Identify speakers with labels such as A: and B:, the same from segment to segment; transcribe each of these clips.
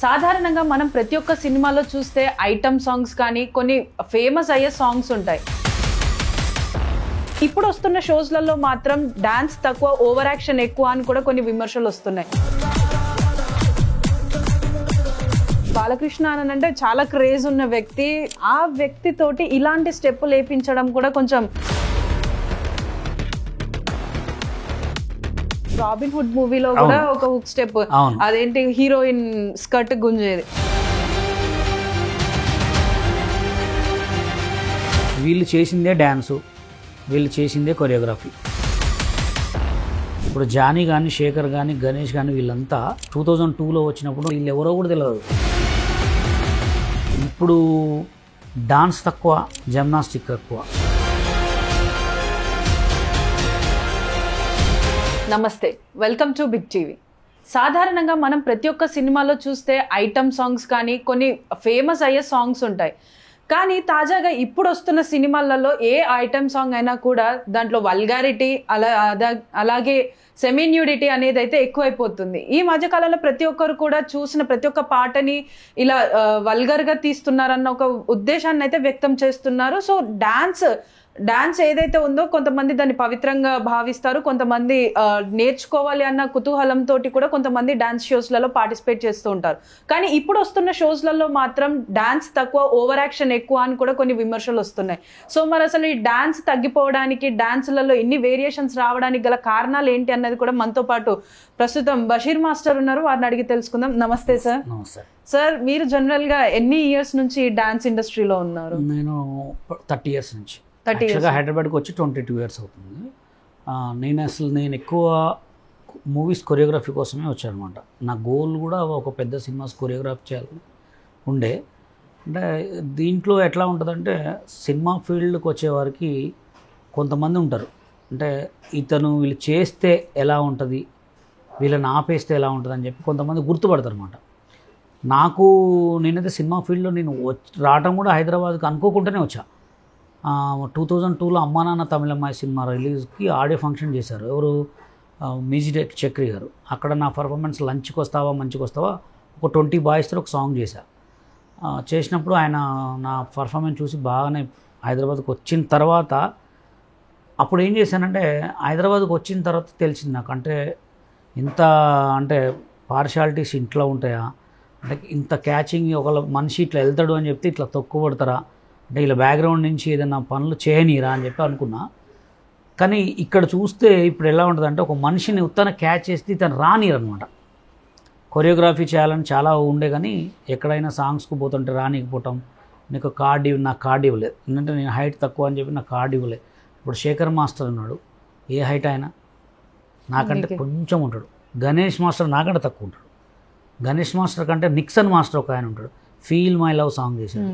A: సాధారణంగా మనం ప్రతి ఒక్క సినిమాలో చూస్తే ఐటమ్ సాంగ్స్ కానీ కొన్ని ఫేమస్ అయ్యే సాంగ్స్ ఉంటాయి. ఇప్పుడు వస్తున్న షోస్లలో మాత్రం డాన్స్ తక్కువ, ఓవర్ యాక్షన్ ఎక్కువ అని కూడా కొన్ని విమర్శలు వస్తున్నాయి. బాలకృష్ణ అని అంటే చాలా క్రేజ్ ఉన్న వ్యక్తి, ఆ వ్యక్తితోటి ఇలాంటి స్టెప్ లేపించడం కూడా కొంచెం. రాబిన్ హుడ్ మూవీలో కూడా ఒక హుక్ స్టెప్, అదేంటి హీరోయిన్ స్కర్ట్ గుంజేది.
B: వీళ్ళు చేసిందే డ్యాన్సు, వీళ్ళు చేసిందే కొరియోగ్రఫీ. ఇప్పుడు జానీ కానీ, శేఖర్ కానీ, గణేష్ కానీ వీళ్ళంతా 2002లో వచ్చినప్పుడు వీళ్ళు ఎవరో కూడా తెలియదు. ఇప్పుడు డాన్స్ తక్కువ, జిమ్నాస్టిక్ ఎక్కువ.
A: నమస్తే, వెల్కమ్ టు బిగ్ టీవీ. సాధారణంగా మనం ప్రతి ఒక్క సినిమాలో చూస్తే ఐటమ్ సాంగ్స్ కానీ కొన్ని ఫేమస్ అయ్యే సాంగ్స్ ఉంటాయి. కానీ తాజాగా ఇప్పుడు వస్తున్న సినిమాలలో ఏ ఐటమ్ సాంగ్ అయినా కూడా దాంట్లో వల్గారిటీ అలాగే సెమీ న్యూడిటీ అనేది అయితే ఎక్కువైపోతుంది. ఈ మధ్యకాలంలో ప్రతి ఒక్కరు కూడా చూసిన ప్రతి ఒక్క పాటని ఇలా వల్గర్గా తీస్తున్నారన్న ఒక ఉద్దేశాన్ని అయితే వ్యక్తం చేస్తున్నారు. సో డాన్స్ ఏదైతే ఉందో కొంతమంది దాన్ని పవిత్రంగా భావిస్తారు, కొంతమంది నేర్చుకోవాలి అన్న కుతూహలంతో కూడా కొంతమంది డాన్స్ షోస్లలో పార్టిసిపేట్ చేస్తూ ఉంటారు. కానీ ఇప్పుడు వస్తున్న షోస్లలో మాత్రం డాన్స్ తక్కువ, ఓవర్ యాక్షన్ ఎక్కువ అని కూడా కొన్ని విమర్శలు వస్తున్నాయి. సో మరి అసలు ఈ డాన్స్ తగ్గిపోవడానికి, డాన్స్లలో ఇన్ని వేరియేషన్స్ రావడానికి గల కారణాలు ఏంటి అన్నది కూడా మనతో పాటు ప్రస్తుతం బషీర్ మాస్టర్ ఉన్నారు, వారిని అడిగి తెలుసుకుందాం. నమస్తే సార్. సార్, మీరు జనరల్గా ఎన్ని ఇయర్స్ నుంచి డాన్స్ ఇండస్ట్రీలో ఉన్నారు?
B: నేను 30 years నుంచి. యాక్చువల్గా హైదరాబాద్కి వచ్చి 22 years అవుతుంది. నేను ఎక్కువ మూవీస్ కొరియోగ్రఫీ కోసమే వచ్చాను అనమాట. నా గోల్ కూడా ఒక పెద్ద సినిమాస్ కొరియోగ్రఫీ చేయాలని ఉండే. అంటే దీంట్లో ఎట్లా ఉంటుందంటే, సినిమా ఫీల్డ్కి వచ్చేవారికి కొంతమంది ఉంటారు, అంటే వీళ్ళు చేస్తే ఎలా ఉంటుంది, వీళ్ళని ఆపేస్తే ఎలా ఉంటుంది అని చెప్పి కొంతమంది గుర్తుపడతారు అనమాట. నేనైతే సినిమా ఫీల్డ్లో రావడం కూడా హైదరాబాద్కి అనుకోకుండానే వచ్చా. 2002లో అమ్మా నాన్న తమిళమ్మాయి సినిమా రిలీజ్కి ఆడియో ఫంక్షన్ చేశారు. ఎవరు? మ్యూజిక్ చక్రి గారు. అక్కడ నా పర్ఫార్మెన్స్ లంచ్కి వస్తావా మంచికి వస్తావా ఒక 20 boysతో ఒక సాంగ్ చేశా. చేసినప్పుడు ఆయన నా పర్ఫార్మెన్స్ చూసి బాగానే హైదరాబాద్కి వచ్చిన తర్వాత అప్పుడు ఏం చేశానంటే, హైదరాబాద్కి వచ్చిన తర్వాత తెలిసింది నాకు, అంటే పార్షాలిటీస్ ఇంట్లో ఉంటాయా, అంటే ఇంత క్యాచింగ్ ఒక మనిషి ఇట్లా వెళ్తాడు అని చెప్తే ఇట్లా తొక్కుపడతారా, అంటే ఇలా బ్యాక్గ్రౌండ్ నుంచి ఏదైనా పనులు చేయనీరా అని చెప్పి అనుకున్నా. కానీ ఇక్కడ చూస్తే ఇప్పుడు ఎలా ఉంటుందంటే, ఒక మనిషిని ఉత్తన క్యాచ్ చేస్తే తను రానిరనమాట. కొరియోగ్రఫీ చేయాలని చాలా ఉండే, కానీ ఎక్కడైనా సాంగ్స్కి పోతుంటే రానికపోవటం. నాకు కార్డ్ ఇవ్వలేదు, ఎందుకంటే నేను హైట్ తక్కువ అని చెప్పి నాకు కార్డ్ ఇవ్వలేదు. ఇప్పుడు శేఖర్ మాస్టర్ ఉన్నాడు, ఏ హైట్ ఆయన నాకంటే కొంచెం ఉంటాడు. గణేష్ మాస్టర్ నాకంటే తక్కువ ఉంటాడు. గణేష్ మాస్టర్ కంటే నిక్సన్ మాస్టర్ ఒక ఆయన ఉంటాడు, ఫీల్ మై లవ్ సాంగ్ చేశాడు,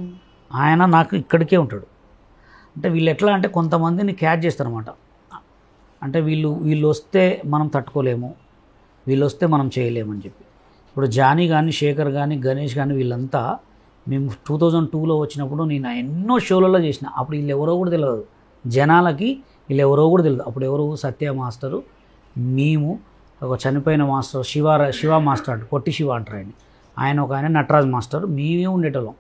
B: ఆయన నాకు ఇక్కడికే ఉంటాడు. అంటే వీళ్ళు ఎట్లా అంటే కొంతమందిని క్యాచ్ చేస్తారన్నమాట. అంటే వీళ్ళు వస్తే మనం తట్టుకోలేము, వీళ్ళు వస్తే మనం చేయలేమని చెప్పి. ఇప్పుడు జానీ కానీ, శేఖర్ కానీ, గణేష్ కానీ వీళ్ళంతా మేము 2002లో వచ్చినప్పుడు నేను ఎన్నో షోలలో చేసిన. అప్పుడు వీళ్ళు ఎవరో కూడా తెలియదు జనాలకి, వీళ్ళు ఎవరో కూడా తెలియదు. అప్పుడు ఎవరు? సత్య మాస్టరు, మేము, ఒక చనిపోయిన మాస్టర్ శివ మాస్టర్ అంటే పొట్టి శివ అంటారు ఆయన ఒక ఆయన నటరాజ్ మాస్టర్, మేమే ఉండేటోళ్ళం.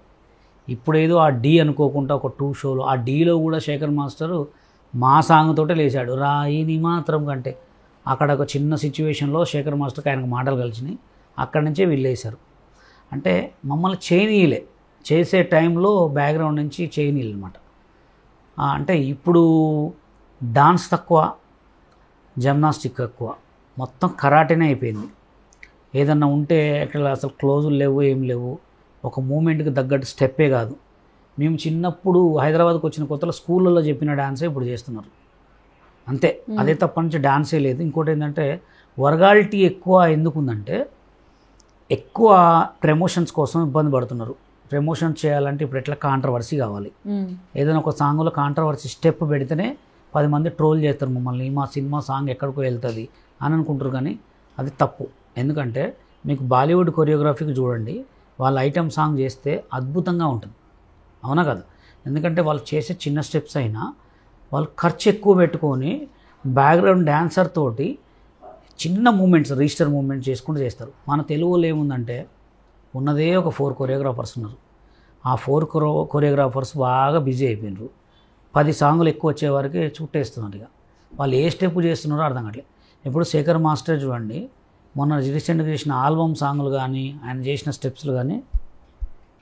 B: ఇప్పుడు ఏదో ఆ డీ అనుకోకుండా ఒక 2 షోలు, ఆ డీలో కూడా శేఖర్ మాస్టరు మా సాంగ్ తోటే లేచాడు, రాయిని మాత్రం కంటే. అక్కడ ఒక చిన్న సిచ్యువేషన్లో శేఖర్ మాస్టర్కి ఆయనకు మాటలు కలిసినాయి, అక్కడి నుంచే వీళ్ళేశారు. అంటే మమ్మల్ని చేయనీయలే, చేసే టైంలో బ్యాక్గ్రౌండ్ నుంచి చేయనీయలే అనమాట. అంటే ఇప్పుడు డాన్స్ తక్కువ, జిమ్నాస్టిక్ ఎక్కువ, మొత్తం కరాటేనే అయిపోయింది. ఏదన్నా ఉంటే అక్కడ అసలు క్లోజులు లేవు, ఏం లేవు, ఒక మూమెంట్కి తగ్గట్టు స్టెప్పే కాదు. మేము చిన్నప్పుడు హైదరాబాద్కి వచ్చిన కొత్తలో స్కూళ్ళల్లో చెప్పిన డాన్సే ఇప్పుడు చేస్తున్నారు అంతే. అదే తప్ప నుంచి డాన్సే లేదు. ఇంకోటి ఏంటంటే, వర్గాలిటీ ఎక్కువ ఎందుకుందంటే, ఎక్కువ ప్రమోషన్స్ కోసం ఇబ్బంది పడుతున్నారు. ప్రమోషన్స్ చేయాలంటే ఇప్పుడు ఎట్లా కాంట్రవర్సీ కావాలి, ఏదైనా ఒక సాంగ్లో కాంట్రవర్సీ స్టెప్ పెడితేనే 10 మంది ట్రోల్ చేస్తారు మమ్మల్ని, మా సినిమా సాంగ్ ఎక్కడికో వెళ్తుంది అని అనుకుంటారు. కానీ అది తప్పు. ఎందుకంటే మీకు బాలీవుడ్ కొరియోగ్రఫీకి చూడండి, వాళ్ళు ఐటమ్ సాంగ్ చేస్తే అద్భుతంగా ఉంటుంది, అవునా కదా? ఎందుకంటే వాళ్ళు చేసే చిన్న స్టెప్స్ అయినా వాళ్ళు ఖర్చు ఎక్కువ పెట్టుకొని బ్యాక్గ్రౌండ్ డ్యాన్సర్ తోటి చిన్న మూమెంట్స్, రిజిస్టర్ మూమెంట్స్ చేసుకుంటూ చేస్తారు. మన తెలుగులో ఏముందంటే, ఉన్నదే ఒక 4 కొరియోగ్రాఫర్స్ ఉన్నారు. ఆ 4 కొరియోగ్రాఫర్స్ బాగా బిజీ అయిపోయినారు. 10 సాంగులు ఎక్కువ వచ్చే వరకు చుట్టేస్తున్నారు. ఇక వాళ్ళు ఏ స్టెప్ చేస్తున్నారో అర్థం కావట్లేదు. ఇప్పుడు శేఖర్ మాస్టర్ చూడండి, మొన్న రీసెంట్గా చేసిన ఆల్బమ్ సాంగులు కానీ ఆయన చేసిన స్టెప్స్లు కానీ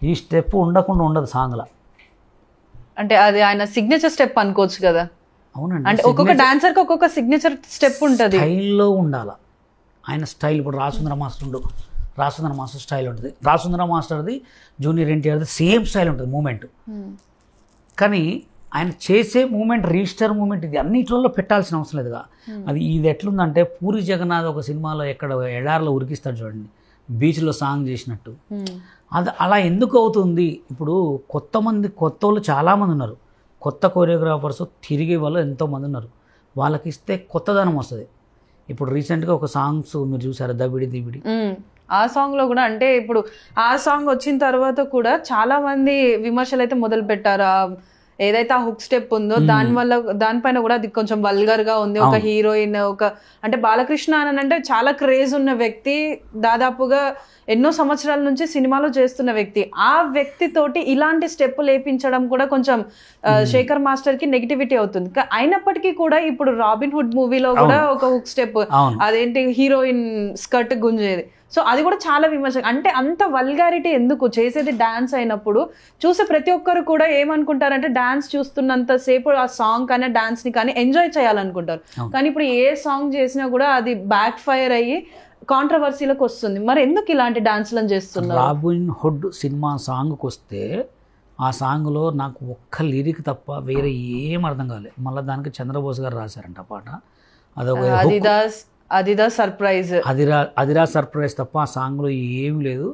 B: ఈ స్టెప్ ఉండకుండా ఉండదు సాంగ్లో.
A: అంటే అది ఆయన సిగ్నేచర్ స్టెప్ అనుకోవచ్చు కదా.
B: అవునండి,
A: అంటే ఒక్కొక్క డాన్సర్కి ఒక్కొక్క సిగ్నేచర్ స్టెప్ ఉంటుంది,
B: స్టైల్లో ఉండాలి ఆయన స్టైల్. ఇప్పుడు రాసుందర మాస్టర్ స్టైల్ ఉంటుంది, రాసుందర మాస్టర్ది జూనియర్ ఎన్టీఆర్ది సేమ్ స్టైల్ ఉంటుంది మూమెంట్. కానీ ఆయన చేసే మూమెంట్ రిజిస్టర్ మూమెంట్ ఇది అన్నిట్లలో పెట్టాల్సిన అవసరం లేదుగా. అది ఇది ఎట్లుందంటే పూరి జగన్నాథ్ ఒక సినిమాలో ఎక్కడ ఎడార్లో ఉరికిస్తాడు చూడండి, బీచ్లో సాంగ్ చేసినట్టు. అది అలా ఎందుకు అవుతుంది? ఇప్పుడు కొత్త వాళ్ళు చాలామంది ఉన్నారు, కొత్త కొరియోగ్రాఫర్స్ తిరిగే వాళ్ళు ఎంతోమంది ఉన్నారు. వాళ్ళకి ఇస్తే కొత్తదనం వస్తుంది. ఇప్పుడు రీసెంట్గా ఒక సాంగ్స్ మీరు చూసారు, దబిడి దిబిడి.
A: ఆ సాంగ్లో కూడా అంటే ఇప్పుడు ఆ సాంగ్ వచ్చిన తర్వాత కూడా చాలా మంది విమర్శలు అయితే మొదలు పెట్టారు. ఏదైతే ఆ హుక్ స్టెప్ ఉందో దానిపైన కూడా అది కొంచెం వల్గర్ గా ఉంది. ఒక హీరోయిన్ అంటే బాలకృష్ణ అని అంటే చాలా క్రేజ్ ఉన్న వ్యక్తి, దాదాపుగా ఎన్నో సంవత్సరాల నుంచి సినిమాలో చేస్తున్న వ్యక్తి. ఆ వ్యక్తి తోటి ఇలాంటి స్టెప్ లేపించడం కూడా కొంచెం శేఖర్ మాస్టర్ కి నెగిటివిటీ అవుతుంది. అయినప్పటికీ కూడా ఇప్పుడు రాబిన్ హుడ్ మూవీలో కూడా ఒక హుక్ స్టెప్, అదేంటి హీరోయిన్ స్కర్ట్ గుంజేది, సో అది కూడా చాలా విమర్శ. అంటే అంత వల్గారిటీ ఎందుకు? చేసేది డాన్స్ అయినప్పుడు చూసే ప్రతి ఒక్కరు కూడా ఏమనుకుంటారంటే డాన్స్ చూస్తున్నంత సేపు ఆ సాంగ్ కానీ డాన్స్ ని కానీ ఎంజాయ్ చేయాలనుకుంటారు. కానీ ఇప్పుడు ఏ సాంగ్ చేసినా కూడా అది బ్యాక్ ఫైర్ అయ్యి కాంట్రవర్సీలకు వస్తుంది. మరి ఎందుకు ఇలాంటి డాన్స్లను చేస్తున్నారు?
B: రాబిన్ హుడ్ సినిమా సాంగ్కి వస్తే ఆ సాంగ్లో నాకు ఒక్క లిరిక్ తప్ప వేరే ఏం అర్థం కాలేదు. మళ్ళీ దానికి చంద్రబోస్ గారు రాశారంట పాట,
A: అదిదా సర్ప్రైజ్,
B: అదిరా సర్ప్రైజ్ తప్ప ఆ సాంగ్లో ఏం లేదు.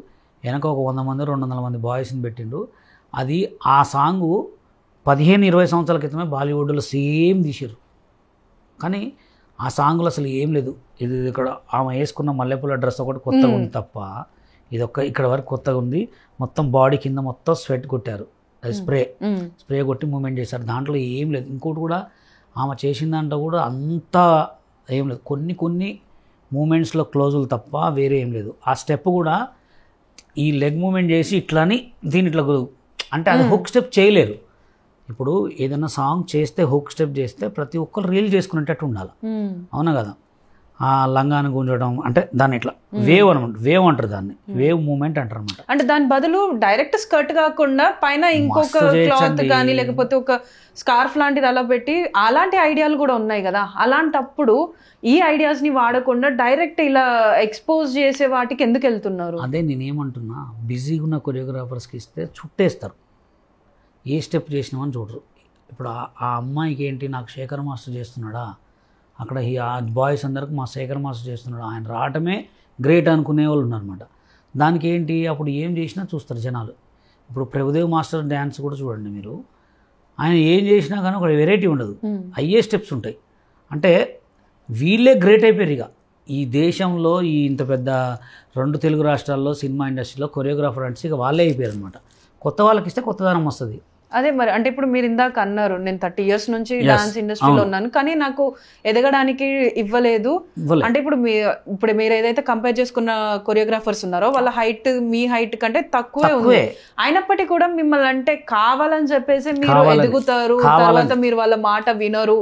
B: వెనక ఒక 100 మంది 200 మంది బాయ్స్ని పెట్టిండు. అది ఆ సాంగు 15-20 సంవత్సరాల క్రితమే బాలీవుడ్లో సేమ్ తీసారు, కానీ ఆ సాంగ్లో అసలు ఏం లేదు. ఇది ఇక్కడ ఆమె వేసుకున్న మల్లెపూల డ్రెస్ ఒకటి కొత్తగా ఉంది తప్ప ఇక్కడ వరకు కొత్తగా ఉంది. మొత్తం బాడీ కింద మొత్తం స్వెట్ కొట్టారు, స్ప్రే కొట్టి మూమెంట్ చేశారు, దాంట్లో ఏం లేదు. ఇంకోటి కూడా ఆమె చేసిన దాంట్లో కూడా అంతా ఏం లేదు, కొన్ని మూమెంట్స్లో క్లోజులు తప్ప వేరే ఏం లేదు. ఆ స్టెప్ కూడా ఈ లెగ్ మూమెంట్ చేసి ఇట్లని దీని ఇట్లా అంటే అది హుక్ స్టెప్ చేయలేరు. ఇప్పుడు ఏదైనా సాంగ్ చేస్తే హుక్ స్టెప్ చేస్తే ప్రతి ఒక్కరు రీల్ చేసుకునేటట్టు ఉండాలి, అవునా కదా. ఆ లంగాన్ని గుంజడం అంటే దాన్ని ఇట్లా వేవ్ అనమాట, వేవ్ అంటారు దాన్ని, వేవ్ మూమెంట్ అంటారు అనమాట.
A: అంటే దాని బదులు డైరెక్ట్ స్కర్ట్ కాకుండా పైన ఇంకొక క్లాత్ కానీ లేకపోతే ఒక స్కార్ఫ్ లాంటిది అలా పెట్టి అలాంటి ఐడియాలు కూడా ఉన్నాయి కదా. అలాంటప్పుడు ఈ ఐడియాస్ ని వాడకుండా డైరెక్ట్ ఇలా ఎక్స్పోజ్ చేసే వాటికి ఎందుకు వెళ్తున్నారు?
B: అదే నేనేమంటున్నా, బిజీగా ఉన్న కొరియోగ్రాఫర్స్కి ఇస్తే చుట్టేస్తారు, ఏ స్టెప్ చేసినామని చూడరు. ఇప్పుడు ఆ అమ్మాయికి ఏంటి, నాకు శేఖర్ మాస్టర్ చేస్తున్నాడా, అక్కడ ఆ బాయ్స్ అందరికి మా శేఖర్ మాస్టర్ చేస్తున్నాడు, ఆయన రావటమే గ్రేట్ అనుకునే వాళ్ళు ఉన్నారన్నమాట. దానికి ఏంటి అప్పుడు ఏం చేసినా చూస్తారు జనాలు. ఇప్పుడు ప్రభుదేవ్ మాస్టర్ డ్యాన్స్ కూడా చూడండి మీరు, ఆయన ఏం చేసినా కానీ ఒక వెరైటీ ఉండదు, అయ్యే స్టెప్స్ ఉంటాయి. అంటే వీళ్ళే గ్రేట్ అయిపోయారు. ఇక ఈ దేశంలో ఈ ఇంత పెద్ద 2 తెలుగు రాష్ట్రాల్లో సినిమా ఇండస్ట్రీలో కొరియోగ్రాఫర్ అంటే ఇక వాళ్ళే అయిపోయారు అనమాట. కొత్త వాళ్ళకి ఇస్తే కొత్తదనం వస్తుంది.
A: అదే మరి అంటే ఇప్పుడు మీరు ఇందాక అన్నారు, నేను 30 years నుంచి డాన్స్ ఇండస్ట్రీలో ఉన్నాను కానీ నాకు ఎదగడానికి ఇవ్వలేదు. అంటే ఇప్పుడు మీరు ఏదైతే కంపేర్ చేసుకున్న కొరియోగ్రాఫర్స్ ఉన్నారో వాళ్ళ హైట్ మీ హైట్ కంటే తక్కువే ఉంది, అయినప్పటికీ కూడా మిమ్మల్ని అంటే కావాలని చెప్పేసి మీరు ఎదుగుతారు, తర్వాత మీరు వాళ్ళ మాట వినరు,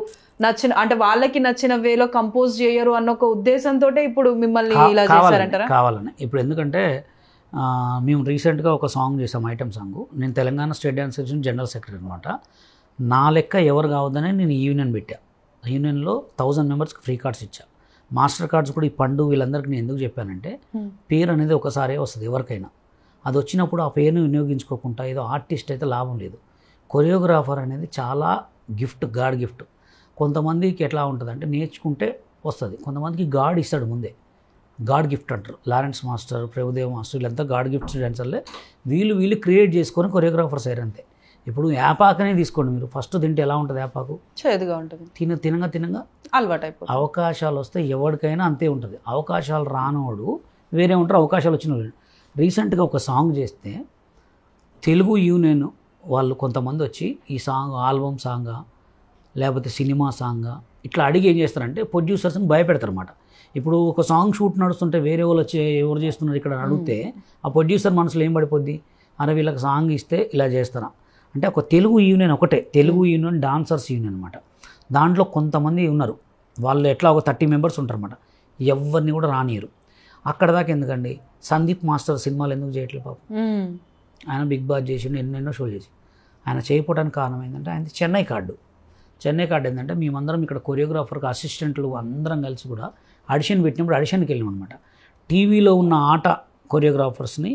A: అంటే వాళ్ళకి నచ్చిన వేలో కంపోజ్ చేయరు అన్న ఒక ఉద్దేశంతో ఇప్పుడు మిమ్మల్ని ఇలా చేశారంటారా?
B: కావాలని. ఇప్పుడు ఎందుకంటే మేము రీసెంట్గా ఒక సాంగ్ చేసాం, ఐటమ్ సాంగ్. నేను Telangana state dance association general secretary అనమాట. నా లెక్క ఎవరు కావద్దని నేను యూనియన్ పెట్టా. యూనియన్లో 1000 మెంబర్స్కి ఫ్రీ కార్డ్స్ ఇచ్చా. మాస్టర్ కార్డ్స్ కూడా ఈ పండు వీళ్ళందరికీ నేను ఎందుకు చెప్పానంటే, పేరు అనేది ఒకసారే వస్తుంది ఎవరికైనా. అది వచ్చినప్పుడు ఆ పేరుని వినియోగించుకోకుండా ఏదో ఆర్టిస్ట్ అయితే లాభం లేదు. కొరియోగ్రాఫర్ అనేది చాలా గిఫ్ట్, గాడ్ గిఫ్ట్. కొంతమందికి ఎట్లా ఉంటుంది అంటే నేర్చుకుంటే వస్తుంది, కొంతమందికి గాడ్ ఇస్తాడు ముందే, గాడ్ గిఫ్ట్ అంటారు. లారెన్స్ మాస్టర్, ప్రభుదేవ్ మాస్టర్ వీళ్ళంతా గాడ్ గిఫ్ట్స్ డాన్సర్లే. వీళ్ళు క్రియేట్ చేసుకొని కొరియోగ్రాఫర్స్ అయ్యారు అంతే. ఇప్పుడు యాపాకనే తీసుకోండి మీరు, ఫస్ట్ తింటే ఎలా ఉంటుంది యాపాకు,
A: చేదుగా ఉంటుంది,
B: తినంగా
A: అలవాటు అయిపోతుంది.
B: అవకాశాలు వస్తే ఎవరికైనా అంతే ఉంటుంది. అవకాశాలు రానోడు వేరే ఉంటారు, అవకాశాలు వచ్చిన వాళ్ళు. రీసెంట్గా ఒక సాంగ్ చేస్తే తెలుగు యూనియన్ వాళ్ళు కొంతమంది వచ్చి ఈ సాంగ్ ఆల్బమ్ సాంగా లేకపోతే సినిమా సాంగా ఇట్లా అడిగి ఏం చేస్తారంటే ప్రొడ్యూసర్స్ని భయపెడతారు అన్నమాట. ఇప్పుడు ఒక సాంగ్ షూట్ నడుస్తుంటే వేరే వాళ్ళు వచ్చి ఎవరు చేస్తున్నారు ఇక్కడ అని అడిగితే ఆ ప్రొడ్యూసర్ మనసులో ఏం పడిపోద్ది, అరే వీళ్ళకి సాంగ్ ఇస్తే ఇలా చేస్తారా అంటే ఒక తెలుగు యూనియన్ ఒకటే, తెలుగు యూనియన్ డాన్సర్స్ యూనియన్ అనమాట. దాంట్లో కొంతమంది ఉన్నారు, వాళ్ళు ఎట్లా ఒక 30 మెంబర్స్ ఉంటారన్నమాట, ఎవరిని కూడా రానియరు. అక్కడ దాకా ఎందుకండి, సందీప్ మాస్టర్ సినిమాలు ఎందుకు చేయట్లేదు పాపం, ఆయన బిగ్ బాస్ చేసి ఎన్నెన్నో షోలు చేసి ఆయన చేయకపోవడానికి కారణం ఏంటంటే ఆయన చెన్నై కార్డు ఏంటంటే మేమందరం ఇక్కడ కొరియోగ్రాఫర్కి అసిస్టెంట్లు అందరం కలిసి కూడా ఆడిషన్ పెట్టినప్పుడు ఆడిషన్కి వెళ్ళాం అనమాట. టీవీలో ఉన్న ఆట కొరియోగ్రాఫర్స్ని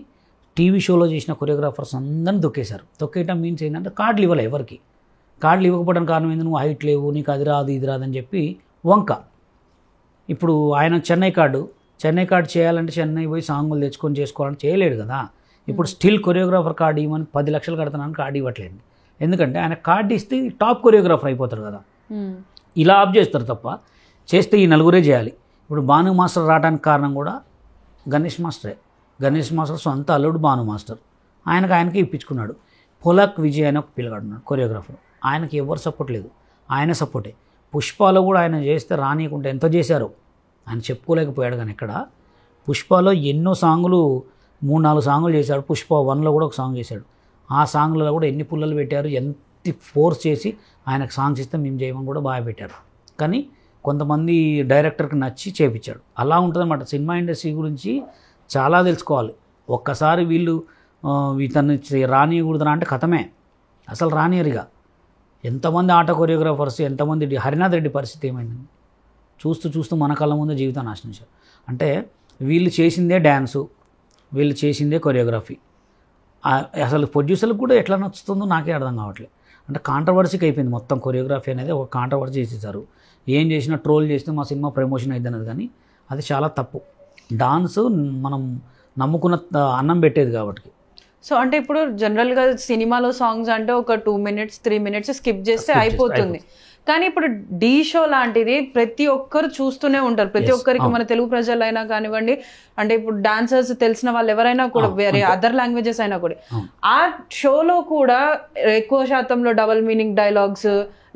B: టీవీ షోలో చేసిన కొరియోగ్రాఫర్స్ అందరిని తొక్కేశారు. తొక్కేయటం మీన్స్ ఏంటంటే కార్డులు ఇవ్వలే ఎవరికి. కార్డులు ఇవ్వకపోవడానికి కారణం ఏంది, నువ్వు హైట్ లేవు, నీకు అది రాదు ఇది రాదని చెప్పి వంక. ఇప్పుడు ఆయన చెన్నై కార్డు చేయాలంటే చెన్నై పోయి సాంగులు తెచ్చుకొని చేసుకోవాలని చేయలేడు కదా. ఇప్పుడు స్టిల్ కొరియోగ్రాఫర్ కార్డు ఇవ్వమని 10 లక్షలు కడతానని కార్డు ఇవ్వట్లేదు. ఎందుకంటే ఆయన కార్డు ఇస్తే టాప్ కొరియోగ్రాఫర్ అయిపోతారు కదా. ఇలా ఆఫ్ చేస్తారు తప్ప చేస్తే ఈ నలుగురే చేయాలి. ఇప్పుడు భాను మాస్టర్ రావడానికి కారణం కూడా గణేష్ మాస్టర్ సొంత అల్లుడు భాను మాస్టర్, ఆయనకి ఇప్పించుకున్నాడు. పొలాక్ విజయ్ అని ఒక పిల్లగాడు ఉన్నాడు కొరియోగ్రాఫర్, ఆయనకి ఎవరు సపోర్ట్ లేదు, ఆయన సపోర్టే. పుష్పలో కూడా ఆయన చేస్తే రానియకుండా ఎంత చేశారో ఆయన చెప్పుకోలేకపోయాడు. కానీ ఇక్కడ పుష్పలో ఎన్నో సాంగులు 3-4 సాంగులు చేశాడు. పుష్ప 1లో కూడా ఒక సాంగ్ చేశాడు. ఆ సాంగ్లలో కూడా ఎన్ని పుల్లలు పెట్టారు, ఎంత ఫోర్స్ చేసి ఆయనకు సాంగ్స్ ఇస్తే మేము చేయమని కూడా బాగా పెట్టారు. కానీ కొంతమంది డైరెక్టర్కి నచ్చి చేపించాడు. అలా ఉంటుందన్నమాట. సినిమా ఇండస్ట్రీ గురించి చాలా తెలుసుకోవాలి. ఒక్కసారి వీళ్ళు ఇతన్ని రానియకూడదురా అంటే కథమే, అసలు రానియరుగా. ఎంతమంది ఆట కొరియోగ్రాఫర్స్, ఎంతమంది హరినాథ్ రెడ్డి పరిస్థితి ఏమైందండి, చూస్తూ మన కళ్ళ ముందు జీవితాన్ని నాశనించారు. అంటే వీళ్ళు చేసిందే డ్యాన్సు, వీళ్ళు చేసిందే కొరియోగ్రఫీ. అసలు ప్రొడ్యూసర్లకు కూడా ఎట్లా నచ్చుతుందో నాకే అర్థం కావట్లేదు. అంటే కాంట్రవర్సీకి అయిపోయింది మొత్తం. కొరియోగ్రఫీ అనేది ఒక కాంట్రవర్సీ చేసేసారు. ఏం చేసినా ట్రోల్ చేస్తే మా సినిమా ప్రమోషన్ అయింది అన్నది, కానీ అది చాలా తప్పు. డాన్స్ మనం నమ్ముకున్న అన్నం పెట్టేది కాబట్టి.
A: సో అంటే ఇప్పుడు జనరల్గా సినిమాలో సాంగ్స్ అంటే ఒక 2 minutes 3 minutes స్కిప్ చేస్తే అయిపోతుంది. కానీ ఇప్పుడు డీ షో లాంటిది ప్రతి ఒక్కరు చూస్తూనే ఉంటారు. ప్రతి ఒక్కరికి మన తెలుగు ప్రజలైనా కానివ్వండి, అంటే ఇప్పుడు డాన్సర్స్ తెలిసిన వాళ్ళు ఎవరైనా కూడా, వేరే అదర్ లాంగ్వేజెస్ అయినా కూడా, ఆ షోలో కూడా ఎక్కువ శాతంలో డబుల్ మీనింగ్ డైలాగ్స్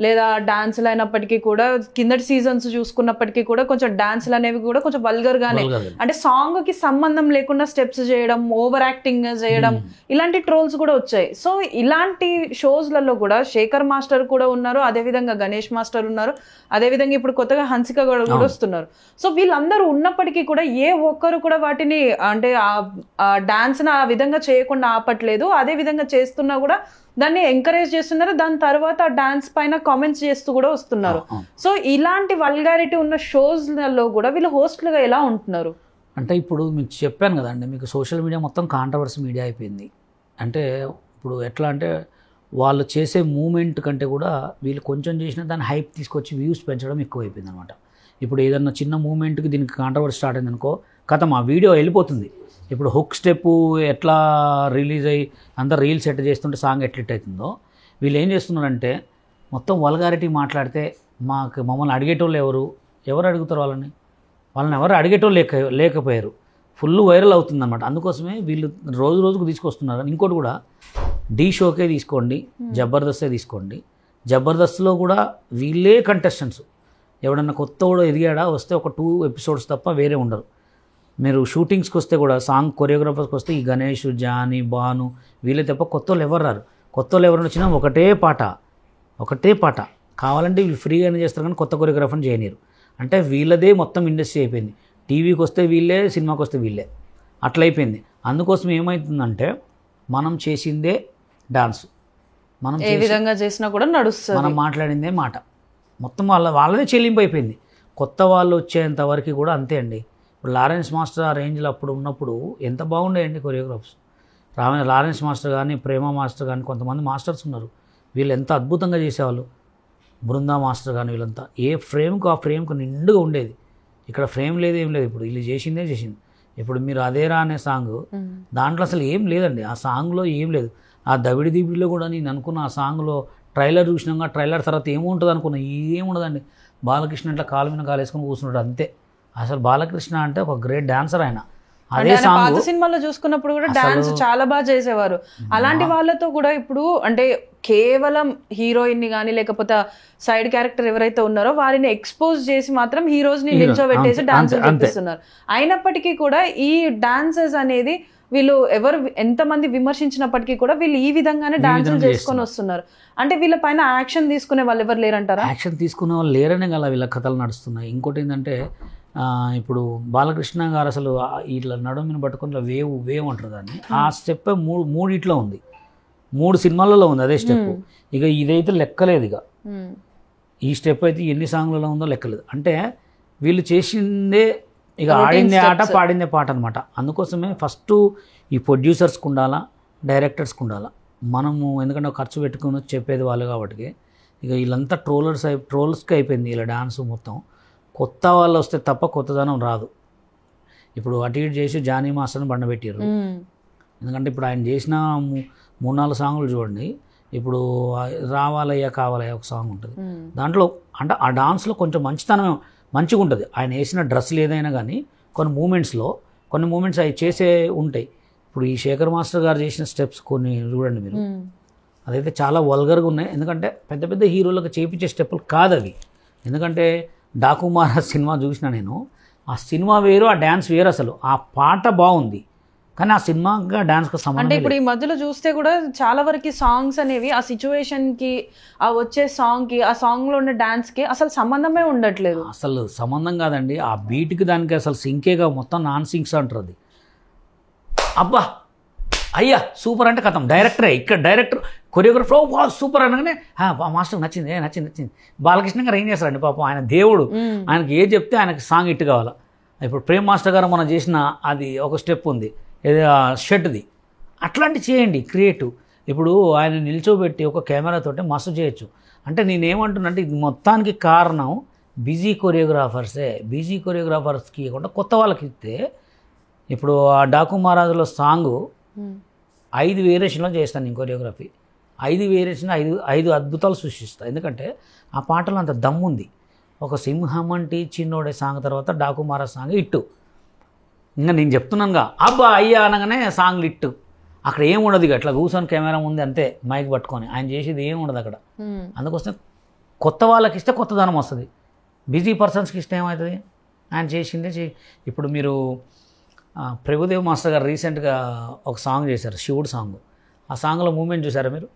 A: లేదా డాన్సులు అయినప్పటికీ కూడా, కిందటి సీజన్స్ చూసుకున్నప్పటికీ కూడా కొంచెం డాన్సులు అనేవి కూడా కొంచెం వల్గర్ గానే, అంటే సాంగ్ కి సంబంధం లేకుండా స్టెప్స్ చేయడం, ఓవర్ యాక్టింగ్ చేయడం, ఇలాంటి ట్రోల్స్ కూడా వచ్చాయి. సో ఇలాంటి షోస్లలో కూడా శేఖర్ మాస్టర్ కూడా ఉన్నారు, అదేవిధంగా గణేష్ మాస్టర్ ఉన్నారు, అదేవిధంగా ఇప్పుడు కొత్తగా హన్సిక కూడా వస్తున్నారు. సో వీళ్ళందరూ ఉన్నప్పటికీ కూడా ఏ ఒక్కరు కూడా వాటిని అంటే ఆ డాన్స్ ఆ విధంగా చేయకుండా ఆపట్లేదు. అదే విధంగా చేస్తున్నా కూడా దాన్ని ఎంకరేజ్ చేస్తున్నారు. దాని తర్వాత డాన్స్ పైన కామెంట్స్ చేస్తూ కూడా వస్తున్నారు. సో ఇలాంటి వల్గారిటీ ఉన్న షోస్లలో కూడా వీళ్ళు హోస్ట్లుగా ఎలా ఉంటున్నారు
B: అంటే, ఇప్పుడు మీకు చెప్పాను కదండి, మీకు సోషల్ మీడియా మొత్తం కాంట్రవర్సీ మీడియా అయిపోయింది. అంటే ఇప్పుడు ఎట్లా అంటే వాళ్ళు చేసే మూమెంట్ కంటే కూడా వీళ్ళు కొంచెం చేసిన దాన్ని హైప్ తీసుకొచ్చి వ్యూస్ పెంచడం ఎక్కువ అయిపోయింది అనమాట. ఇప్పుడు ఏదన్నా చిన్న మూమెంట్కి దీనికి కాంట్రవర్సీ స్టార్ట్ అయింది అనుకో, కథ మా వీడియో వెళ్ళిపోతుంది. ఇప్పుడు హుక్ స్టెప్ ఎట్లా రిలీజ్ అయ్యి అంతా రీల్స్ ఎట్లా చేస్తుంటే సాంగ్ ఎట్లిట్ అవుతుందో, వీళ్ళు ఏం చేస్తున్నారంటే మొత్తం వల్గారిటీ మాట్లాడితే మమ్మల్ని అడిగేటోళ్ళు ఎవరు అడుగుతారు వాళ్ళని ఎవరు అడిగేటోళ్ళు లేకపోయారు. ఫుల్ వైరల్ అవుతుందన్నమాట. అందుకోసమే వీళ్ళు రోజుకు తీసుకొస్తున్నారు. ఇంకోటి కూడా డీ షోకే తీసుకోండి, జబర్దస్తే తీసుకోండి, జబర్దస్త్లో కూడా వీళ్ళే కంటెస్టెంట్స్. ఎవడన్నా కొత్త కూడా ఎదిగాడా వస్తే ఒక 2 episodes తప్ప వేరే ఉండరు. మీరు షూటింగ్స్కి వస్తే కూడా సాంగ్ కొరియోగ్రాఫర్స్కి వస్తే ఈ గణేష్, జానీ, భాను వీళ్ళే తప్ప కొత్త వాళ్ళు ఎవరు రారు. కొత్త వాళ్ళు ఎవరైనా వచ్చినా ఒకటే పాట కావాలంటే వీళ్ళు ఫ్రీగానే చేస్తారు, కానీ కొత్త కొరియోగ్రాఫర్ని చేయనీరు. అంటే వీళ్ళదే మొత్తం ఇండస్ట్రీ అయిపోయింది. టీవీకి వస్తే వీళ్ళే, సినిమాకి వస్తే వీళ్ళే, అట్లయిపోయింది. అందుకోసం ఏమవుతుందంటే మనం చేసిందే డాన్స్, మనం
A: ఏ విధంగా చేసినా కూడా నడుస్తుంది,
B: మనం మాట్లాడిందే మాట, మొత్తం వాళ్ళదే చెల్లింపు అయిపోయింది. కొత్త వాళ్ళు వచ్చేంత వరకు కూడా అంతే అండి. ఇప్పుడు లారెన్స్ మాస్టర్ ఆ రేంజ్లో అప్పుడు ఉన్నప్పుడు ఎంత బాగుండేయండి కొరియోగ్రాఫర్స్. లారెన్స్ మాస్టర్ కానీ, ప్రేమ మాస్టర్ కానీ, కొంతమంది మాస్టర్స్ ఉన్నారు, వీళ్ళు ఎంత అద్భుతంగా చేసేవాళ్ళు. బృందా మాస్టర్ కానీ, వీళ్ళంతా ఏ ఫ్రేమ్కు ఆ ఫ్రేమ్కు నిండుగా ఉండేది. ఇక్కడ ఫ్రేమ్ లేదు, ఏం లేదు. ఇప్పుడు వీళ్ళు చేసింది. ఇప్పుడు మీరు అదేరా అనే సాంగ్, దాంట్లో అసలు ఏం లేదండి. ఆ సాంగ్లో ఏం లేదు. ఆ దవిడి దీపిడిలో కూడా నేను అనుకున్న ఆ సాంగ్లో ట్రైలర్ చూసినాక ట్రైలర్ తర్వాత ఏముంటుంది అనుకున్నా, ఏముండదండి. బాలకృష్ణ ఇట్లా కాలు మీద కాలు వేసుకొని కూర్చున్నాడు అంతే. అసలు బాలకృష్ణ అంటే ఒక గ్రేట్ డాన్సర్ ఆయన. అదే సాంగ్
A: పాత సినిమాలో చూసుకున్నప్పుడు కూడా డాన్స్ చాలా బాగా చేసేవారు. అలాంటి వాళ్ళతో కూడా ఇప్పుడు అంటే కేవలం హీరోయిన్ ని కానీ లేకపోతే సైడ్ క్యారెక్టర్ ఎవరైతే ఉన్నారో వారిని ఎక్స్పోజ్ చేసి మాత్రం హీరోస్ ని నిల్చోబెట్టేసి డాన్స్ చేపిస్తున్నారు. అయినప్పటికీ కూడా ఈ డాన్సెస్ అనేది వీళ్ళు ఎవరు ఎంతమంది విమర్శించినప్పటికీ కూడా వీళ్ళు ఈ విధంగానే డాన్సులు చేసుకొని వస్తున్నారు. అంటే వీళ్ళ పైన యాక్షన్ తీసుకునే వాళ్ళు ఎవరు లేరంటారా?
B: యాక్షన్ తీసుకునే వాళ్ళు లేరనే కదా వీళ్ళ కథలు నడుస్తున్నాయి. ఇంకోటి ఏంటంటే ఇప్పుడు బాలకృష్ణ గారు అసలు ఇట్లా నడుముని పట్టుకుని వేవ్ అంటారు దాన్ని. ఆ స్టెప్ మూడిట్లో ఉంది, 3 సినిమాలలో ఉంది అదే స్టెప్. ఇక ఇదైతే లెక్కలేదు. ఇక ఈ స్టెప్ అయితే ఎన్ని సాంగ్లలో ఉందో లెక్కలేదు. అంటే వీళ్ళు చేసిందే ఇక ఆడిందే ఆట పాడిందే పాట అనమాట. అందుకోసమే ఫస్ట్ ఈ ప్రొడ్యూసర్స్కి ఉండాలా, డైరెక్టర్స్కి ఉండాలా. మనము ఎందుకంటే ఖర్చు పెట్టుకుని చెప్పేది వాళ్ళు కాబట్టి ఇక వీళ్ళంతా ట్రోల్స్కి అయిపోయింది వీళ్ళ డాన్స్ మొత్తం. కొత్త వాళ్ళు వస్తే తప్ప కొత్తదనం రాదు. ఇప్పుడు అటు ఇటు చేసి జానీ మాస్టర్ని బండబెట్టారు. ఎందుకంటే ఇప్పుడు ఆయన చేసిన 3-4 సాంగులు చూడండి. ఇప్పుడు రావాలయ్యా కావాలయ్యా ఒక సాంగ్ ఉంటుంది. దాంట్లో అంటే ఆ డాన్స్లో కొంచెం మంచిగా ఉంటుంది. ఆయన వేసిన డ్రెస్సులు ఏదైనా కానీ కొన్ని మూమెంట్స్ అవి చేసే ఉంటాయి. ఇప్పుడు ఈ శేఖర్ మాస్టర్ గారు చేసిన స్టెప్స్ కొన్ని చూడండి మీరు, అదైతే చాలా వల్గర్గా ఉన్నాయి. ఎందుకంటే పెద్ద పెద్ద హీరోలకు చేయించే స్టెప్పులు కాదు అవి. ఎందుకంటే డాకుమారా సినిమా చూసిన నేను, ఆ సినిమా వేరు, ఆ డ్యాన్స్ వేరు. అసలు ఆ పాట బాగుంది కానీ ఆ సినిమాగా డాన్స్కి సంబంధం.
A: అంటే ఇప్పుడు ఈ మధ్యలో చూస్తే కూడా చాలా వరకు సాంగ్స్ అనేవి ఆ సిచ్యువేషన్కి, ఆ వచ్చే సాంగ్కి, ఆ సాంగ్లో ఉన్న డాన్స్కి అసలు సంబంధమే ఉండట్లేదు.
B: అసలు సంబంధం కాదండి. ఆ బీట్కి దానికి అసలు సింకేగా మొత్తం నాన్ సింక్స్ అంటారు. అది అబ్బా అయ్యా సూపర్ అంటే కథం డైరెక్టరే. ఇక్కడ డైరెక్టర్ కొరియోగ్రఫర్ సూపర్ అనగానే మాస్టర్ నచ్చింది. బాలకృష్ణ గారు ఏం చేస్తారండి పాపం, ఆయన దేవుడు. ఆయనకి ఏది చెప్తే ఆయనకి సాంగ్ హిట్ కావాలా. ఇప్పుడు ప్రేమ్ మాస్టర్ గారు మనం చేసిన అది ఒక స్టెప్ ఉంది షర్ట్ది, అట్లాంటి చేయండి క్రియేటివ్. ఇప్పుడు ఆయన నిల్చోబెట్టి ఒక కెమెరాతోటి మస్తు చేయొచ్చు. అంటే నేనేమంటున్నానంటే ఇది మొత్తానికి కారణం బిజీ కొరియోగ్రాఫర్సే. బిజీ కొరియోగ్రాఫర్స్కి ఇవ్వకుండా కొత్త వాళ్ళకి ఇస్తే, ఇప్పుడు ఆ డాకు మహారాజులో సాంగు 5 వేరియేషన్లో చేస్తాను నేను కొరియోగ్రఫీ. 5 వేరియేషన్ 5 అద్భుతాలు సృష్టిస్తాను. ఎందుకంటే ఆ పాటలో అంత దమ్ముంది. ఒక సింహం అంటే చిన్నోడే సాంగ్ తర్వాత డాకు మహారాజ్ సాంగ్ ఇట్టు. ఇంకా నేను చెప్తున్నానుగా అబ్బా అయ్యా అనగానే సాంగ్ లిట్టు. అక్కడ ఏం ఉండదు. ఇక అట్లా కూర్చొని కెమెరా ఉంది అంతే, మైక్ పట్టుకొని. ఆయన చేసేది ఏం ఉండదు అక్కడ. అందుకోసం కొత్త వాళ్ళకి ఇస్తే కొత్తదనం వస్తుంది. బిజీ పర్సన్స్కి ఇస్తే ఏమవుతుంది? ఆయన చేసిందే ఇప్పుడు మీరు ప్రభుదేవ్ మాస్టర్ గారు రీసెంట్గా ఒక సాంగ్ చేశారు, శివుడు సాంగ్. ఆ సాంగ్లో మూమెంట్ చూసారా మీరు?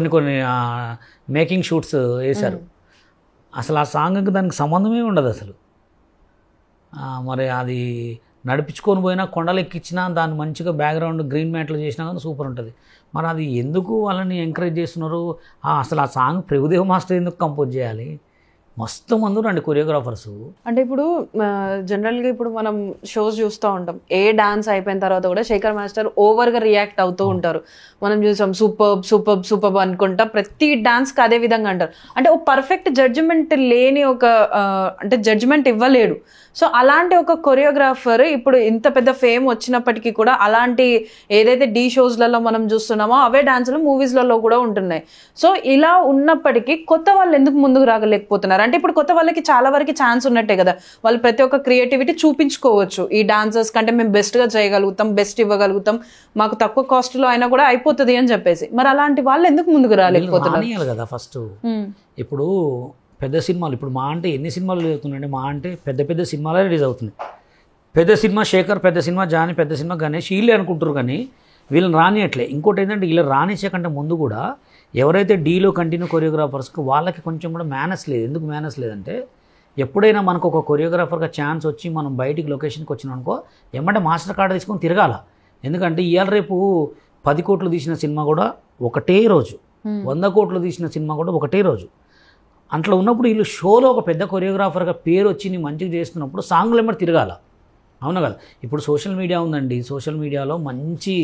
B: కొన్ని మేకింగ్ షూట్స్ వేశారు. అసలు ఆ సాంగ్కి దానికి సంబంధమే ఉండదు అసలు. మరి అది నడిపించుకొని పోయినా, కొండలు ఎక్కించినా, దాన్ని మంచిగా బ్యాక్గ్రౌండ్ గ్రీన్ మ్యాట్లు చేసినా కానీ సూపర్ ఉంటుంది. మరి అది ఎందుకు వాళ్ళని ఎంకరేజ్ చేస్తున్నారు? అసలు ఆ సాంగ్ ప్రభుదేవ్ మాస్టర్ ఎందుకు కంపోజ్ చేయాలి? మస్తు మంది రండి కొరియోగ్రాఫర్స్.
A: అంటే ఇప్పుడు జనరల్గా ఇప్పుడు మనం షోస్ చూస్తూ ఉంటాం, ఏ డాన్స్ అయిపోయిన తర్వాత కూడా శేఖర్ మాస్టర్ ఓవర్గా రియాక్ట్ అవుతూ ఉంటారు. మనం చూసాం సూపర్ అనుకుంటా ప్రతి డాన్స్కి అదే విధంగా అంటారు. అంటే ఒక పర్ఫెక్ట్ జడ్జిమెంట్ లేని ఒక అంటే జడ్జిమెంట్ ఇవ్వలేడు. సో అలాంటి ఒక కొరియోగ్రాఫర్ ఇప్పుడు ఇంత పెద్ద ఫేమ్ వచ్చినప్పటికీ కూడా అలాంటి ఏదైతే డీ షోస్లలో మనం చూస్తున్నామో అవే డాన్సులు మూవీస్లలో కూడా ఉంటున్నాయి. సో ఇలా ఉన్నప్పటికీ కొత్త వాళ్ళు ఎందుకు ముందుకు రాగలేకపోతున్నారు? అంటే ఇప్పుడు కొత్త వాళ్ళకి చాలా వరకు ఛాన్స్ ఉన్నట్టే కదా, వాళ్ళు ప్రతి ఒక్క క్రియేటివిటీ చూపించుకోవచ్చు. ఈ డాన్సర్స్ కంటే మేము బెస్ట్గా చేయగలుగుతాం, బెస్ట్ ఇవ్వగలుగుతాం, మాకు తక్కువ కాస్ట్లో అయినా కూడా అయిపోతుంది అని చెప్పేసి. మరి అలాంటి వాళ్ళు ఎందుకు ముందుకు రాలేకపోతున్నారు
B: కదా? ఫస్ట్ ఇప్పుడు పెద్ద సినిమాలు, ఇప్పుడు మా అంటే ఎన్ని సినిమాలు జరుగుతున్నాయండి? మా అంటే పెద్ద సినిమాలే రిలీజ్ అవుతున్నాయి. పెద్ద సినిమా శేఖర్, పెద్ద సినిమా జానీ, పెద్ద సినిమా గణేష్, వీళ్ళే అనుకుంటారు కానీ వీళ్ళని రానియట్లే. ఇంకోటి ఏంటంటే వీళ్ళు రానిచ్చే కంటే ముందు కూడా ఎవరైతే డీలో కంటిన్యూ కొరియోగ్రాఫర్స్కి వాళ్ళకి కొంచెం కూడా మేనస్ లేదు. ఎందుకు మేనస్ లేదంటే, ఎప్పుడైనా మనకు ఒక కొరియోగ్రాఫర్గా ఛాన్స్ వచ్చి మనం బయటికి లొకేషన్కి వచ్చినాం అనుకో, ఏమంటే మాస్టర్ కార్డు తీసుకొని తిరగాల. ఎందుకంటే ఇవాళ రేపు 10 కోట్లు తీసిన సినిమా కూడా ఒకటే రోజు, 100 కోట్లు తీసిన సినిమా కూడా ఒకటే రోజు. అట్లా ఉన్నప్పుడు వీళ్ళు షోలో ఒక పెద్ద కొరియోగ్రాఫర్గా పేరు వచ్చి నీ మంచిగా చేస్తున్నప్పుడు సాంగ్లు ఏమన్నా తిరగాల. అవునా కదా? ఇప్పుడు సోషల్ మీడియా ఉందండి, సోషల్ మీడియాలో మంచి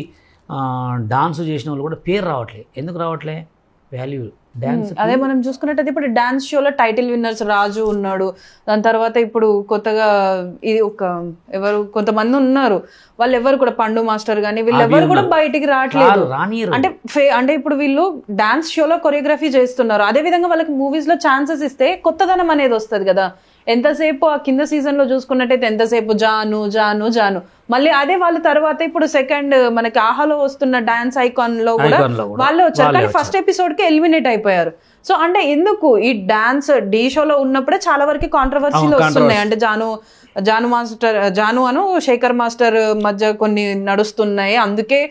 B: డాన్స్ చేసిన వాళ్ళు కూడా పేరు రావట్లే. ఎందుకు రావట్లే? Value dance.
A: అదే మనం చూసుకున్నట్టయితే ఇప్పుడు డాన్స్ షోలో టైటిల్ విన్నర్స్ రాజు ఉన్నాడు. దాని తర్వాత ఇప్పుడు కొత్తగా ఇది ఎవరు కొంతమంది ఉన్నారు, వాళ్ళు ఎవరు కూడా పండు మాస్టర్ కానీ వీళ్ళెవరు కూడా బయటికి రావట్లేదు. అంటే ఇప్పుడు వీళ్ళు డాన్స్ షోలో కొరియోగ్రఫీ చేస్తున్నారు. అదే విధంగా వాళ్ళకి మూవీస్ లో ఛాన్సెస్ ఇస్తే కొత్తదనం అనేది వస్తుంది కదా. ఎంతసేపు ఆ కింద సీజన్ లో చూసుకున్నట్టయితే ఎంతసేపు జాను జాను జాను, మళ్ళీ అదే వాళ్ళ తర్వాత ఇప్పుడు సెకండ్ మనకి ఆహాలో వస్తున్న డాన్స్ ఐకాన్ లో కూడా వాళ్ళే వచ్చారు, కానీ ఫస్ట్ ఎపిసోడ్ కి ఎలిమినేట్ అయిపోయారు. సో అంటే ఎందుకు ఈ డాన్స్ డీ షోలో ఉన్నప్పుడే చాలా వరకు కాంట్రవర్సీలు వస్తున్నాయి, అంటే జాను అను శేఖర్ మాస్టర్ మధ్య కొన్ని నడుస్తున్నాయి, అందుకే